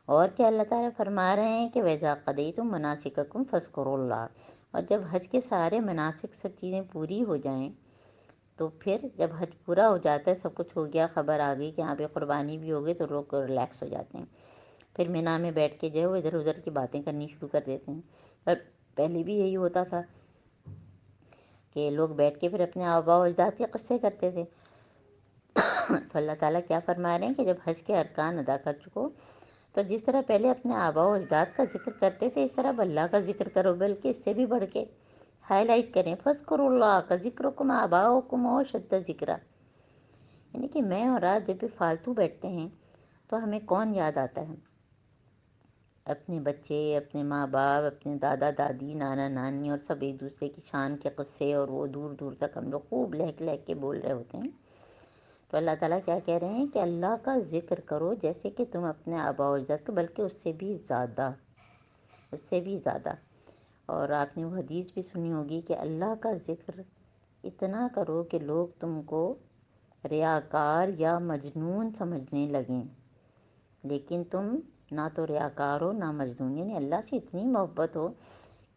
اور کیا اللہ تعالیٰ فرما رہے ہیں کہ وَإِذَا قَضَيْتُم مَنَاسِكَكُمْ فاذكروا اللہ، اور جب حج کے سارے مناسک سب چیزیں پوری ہو جائیں، تو پھر جب حج پورا ہو جاتا ہے، سب کچھ ہو گیا، خبر آ گئی کہ یہاں پہ قربانی بھی ہو گئی، تو لوگ ریلیکس ہو جاتے ہیں، پھر مینا میں بیٹھ کے جو ہے وہ ادھر ادھر کی باتیں کرنی شروع کر دیتے ہیں۔ اور پہلے بھی یہی ہوتا تھا کہ لوگ بیٹھ کے پھر اپنے آباء و اجداد کے قصے کرتے تھے۔ تو اللہ تعالیٰ کیا فرما رہے ہیں کہ جب حج کے ارکان ادا کر چکو، تو جس طرح پہلے اپنے آباء و اجداد کا ذکر کرتے تھے، اس طرح اب اللہ کا ذکر کرو، بلکہ اس سے بھی بڑھ کے ہائی لائٹ کریں، فَاذْكُرُوا اللَّهَ كَذِكْرِكُمْ آبَاءَكُمْ أَوْ أَشَدَّ ذِكْرًا، یعنی کہ میں اور آپ جب بھی فالتو بیٹھتے ہیں تو ہمیں کون یاد آتا ہے؟ اپنے بچے، اپنے ماں باپ، اپنے دادا دادی، نانا نانی، اور سب ایک دوسرے کی شان کے قصے، اور وہ دور دور تک ہم لوگ خوب لہک لہک کے بول رہے ہوتے ہیں۔ تو اللہ تعالیٰ کیا کہہ رہے ہیں کہ اللہ کا ذکر کرو جیسے کہ تم اپنے آباء و اجداد کو، بلکہ اس سے بھی زیادہ، اس سے بھی زیادہ۔ اور آپ نے وہ حدیث بھی سنی ہوگی کہ اللہ کا ذکر اتنا کرو کہ لوگ تم کو ریاکار یا مجنون سمجھنے لگیں، لیکن تم نہ تو ریاکار ہو نہ مجنون، یعنی اللہ سے اتنی محبت ہو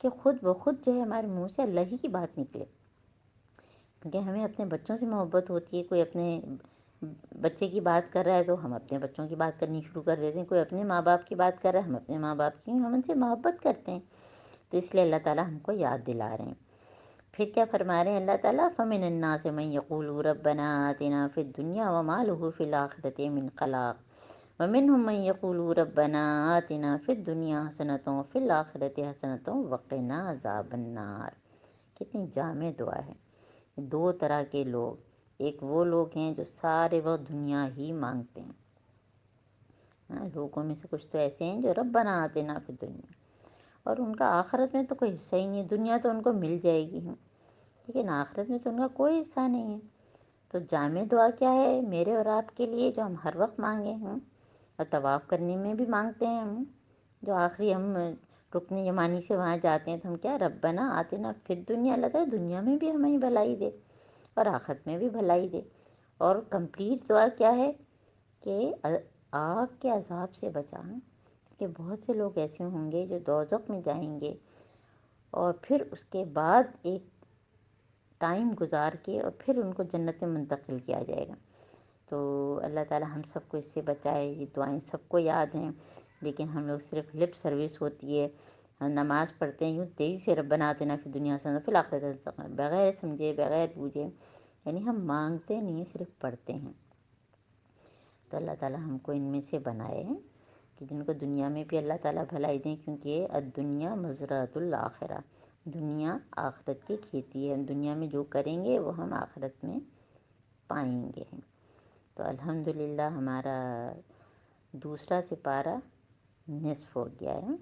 کہ خود بخود جو ہے ہمارے منہ سے اللہ ہی کی بات نکلے، کیونکہ ہمیں اپنے بچوں سے محبت ہوتی ہے، کوئی اپنے بچے کی بات کر رہا ہے تو ہم اپنے بچوں کی بات کرنی شروع کر دیتے ہیں، کوئی اپنے ماں باپ کی بات کر رہا ہے ہم اپنے ماں باپ کی، ہم ان سے محبت کرتے ہیں، تو اس لیے اللہ تعالیٰ ہم کو یاد دلا رہے ہیں۔ پھر کیا فرما رہے ہیں اللہ تعالیٰ، فَمِنَ النَّاسِ مَن يَقُولُ رَبَّنَا آتِنَا فِي الدُّنْيَا وَمَا لَهُ فِي الْآخِرَةِ مِنْ خَلَاقٍ وَمِنْهُم مَّن يَقُولُ رَبَّنَا آتِنَا فِي الدُّنْيَا حَسَنَةً وَفِي الْآخِرَةِ حَسَنَةً وَقِنَا عَذَابَ النَّارِ۔ کتنی جامع دعا ہے۔ دو طرح کے لوگ، ایک وہ لوگ ہیں جو سارے وقت دنیا ہی مانگتے ہیں، لوگوں میں سے کچھ تو ایسے ہیں جو ربنا آتنا فی الدنیا، اور ان کا آخرت میں تو کوئی حصہ ہی نہیں ہے، دنیا تو ان کو مل جائے گی، لیکن آخرت میں تو ان کا کوئی حصہ نہیں ہے۔ تو جامع دعا کیا ہے میرے اور آپ کے لیے، جو ہم ہر وقت مانگیں ہیں، اور طواف کرنے میں بھی مانگتے ہیں ہم، جو آخری ہم رکن یمانی سے وہاں جاتے ہیں تو ہم کیا، ربنا آتنا فی الدنیا، اللہ تعالیٰ دنیا میں بھی ہمیں بھلائی دے اور آخرت میں بھی بھلائی دے۔ اور کمپلیٹ دعا کیا ہے کہ آگ کے عذاب سے بچائیں، کہ بہت سے لوگ ایسے ہوں گے جو دوزخ میں جائیں گے، اور پھر اس کے بعد ایک ٹائم گزار کے اور پھر ان کو جنت میں منتقل کیا جائے گا۔ تو اللہ تعالیٰ ہم سب کو اس سے بچائے۔ یہ دعائیں سب کو یاد ہیں، لیکن ہم لوگ صرف لپ سروس ہوتی ہے، ہم نماز پڑھتے ہیں یوں تیزی سے، ربنا آتنا فی الدنیا حسنۃ وفی الآخرۃ حسنۃ، بغیر سمجھے بغیر بوجھے، یعنی ہم مانگتے نہیں، صرف پڑھتے ہیں۔ تو اللہ تعالیٰ ہم کو ان میں سے بنائے ہیں کہ جن کو دنیا میں بھی اللہ تعالیٰ بھلائی دیں، کیونکہ الدنیا مزرعۃ الآخرہ، دنیا آخرت کی کھیتی ہے، دنیا میں جو کریں گے وہ ہم آخرت میں پائیں گے۔ تو الحمدللہ ہمارا دوسرا سپارہ نصف ہو گیا ہے،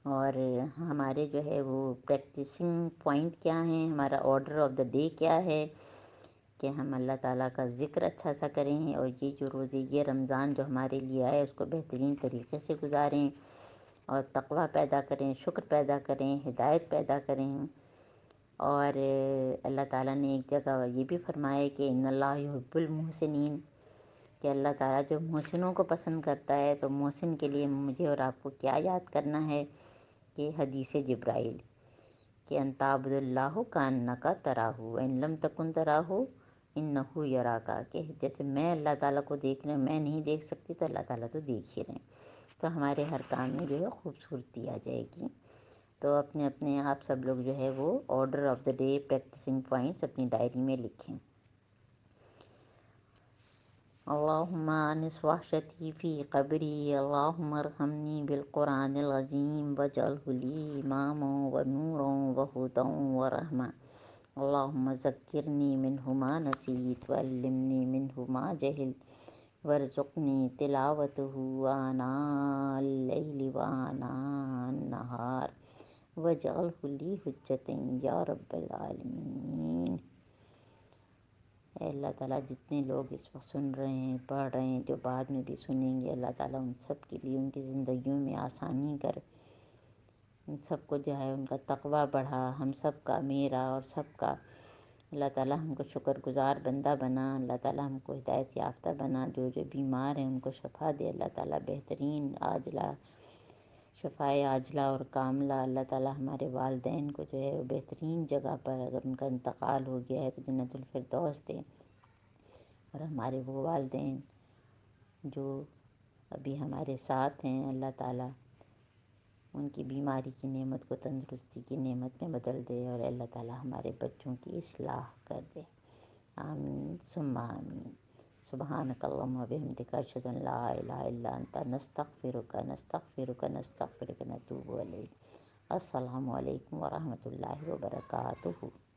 اور ہمارے جو ہے وہ پریکٹسنگ پوائنٹ کیا ہیں، ہمارا آرڈر آف دا ڈے کیا ہے کہ ہم اللہ تعالیٰ کا ذکر اچھا سا کریں، اور یہ جو روزے، یہ رمضان جو ہمارے لیے آئے اس کو بہترین طریقے سے گزاریں، اور تقویٰ پیدا کریں، شکر پیدا کریں، ہدایت پیدا کریں۔ اور اللہ تعالیٰ نے ایک جگہ یہ بھی فرمایا کہ ان اللہ یحب المحسنین، کہ اللہ تعالیٰ جو محسنوں کو پسند کرتا ہے، تو محسن کے لیے مجھے اور آپ کو کیا یاد کرنا ہے کہ حدیث جبرائیل، کہ ان تعبد اللہ کانک تراہ وان لم تکن تراہ انہ یراک، کہ جیسے میں اللہ تعالیٰ کو دیکھ رہے ہیں، میں نہیں دیکھ سکتی تو اللہ تعالیٰ تو دیکھ ہی رہے ہیں، تو ہمارے ہر کام میں جو ہے خوبصورتی آ جائے گی۔ تو اپنے اپنے آپ سب لوگ جو ہے وہ order of the day practising points اپنی ڈائری میں لکھیں۔ اللهم انس وحشتي في قبري، اللهم ارحمني بالقرآن العظيم واجعله لي إماما ونورا وهدى ورحمة. اللهم ذكرني منه ما نسيت وعلمني منه ما جهلت وارزقني تلاوته آناء الليل وآناء النهار واجعله لي حجة یا رب العالمین۔ اے اللہ تعالیٰ جتنے لوگ اس وقت سن رہے ہیں، پڑھ رہے ہیں، جو بعد میں بھی سنیں گے، اللہ تعالیٰ ان سب کے لیے ان کی زندگیوں میں آسانی کر، ان سب کو جو ہے ان کا تقویٰ بڑھا، ہم سب کا، میرا اور سب کا۔ اللہ تعالیٰ ہم کو شکر گزار بندہ بنا، اللہ تعالیٰ ہم کو ہدایت یافتہ بنا، جو جو بیمار ہیں ان کو شفا دے اللہ تعالیٰ، بہترین عاجلہ شفائے عاجلہ اور کاملہ۔ اللہ تعالیٰ ہمارے والدین کو جو ہے وہ بہترین جگہ پر، اگر ان کا انتقال ہو گیا ہے تو جنت الفردوس دے، اور ہمارے وہ والدین جو ابھی ہمارے ساتھ ہیں اللہ تعالیٰ ان کی بیماری کی نعمت کو تندرستی کی نعمت میں بدل دے، اور اللہ تعالیٰ ہمارے بچوں کی اصلاح کر دے، آمین ثم آمین۔ سبحانک اللہم و بحمدک، اشہد ان لا الہ الا انت، نستغفرک نستغفرک نستغفرک نتوب الیک۔ السلام علیکم ورحمۃ اللہ وبرکاتہ۔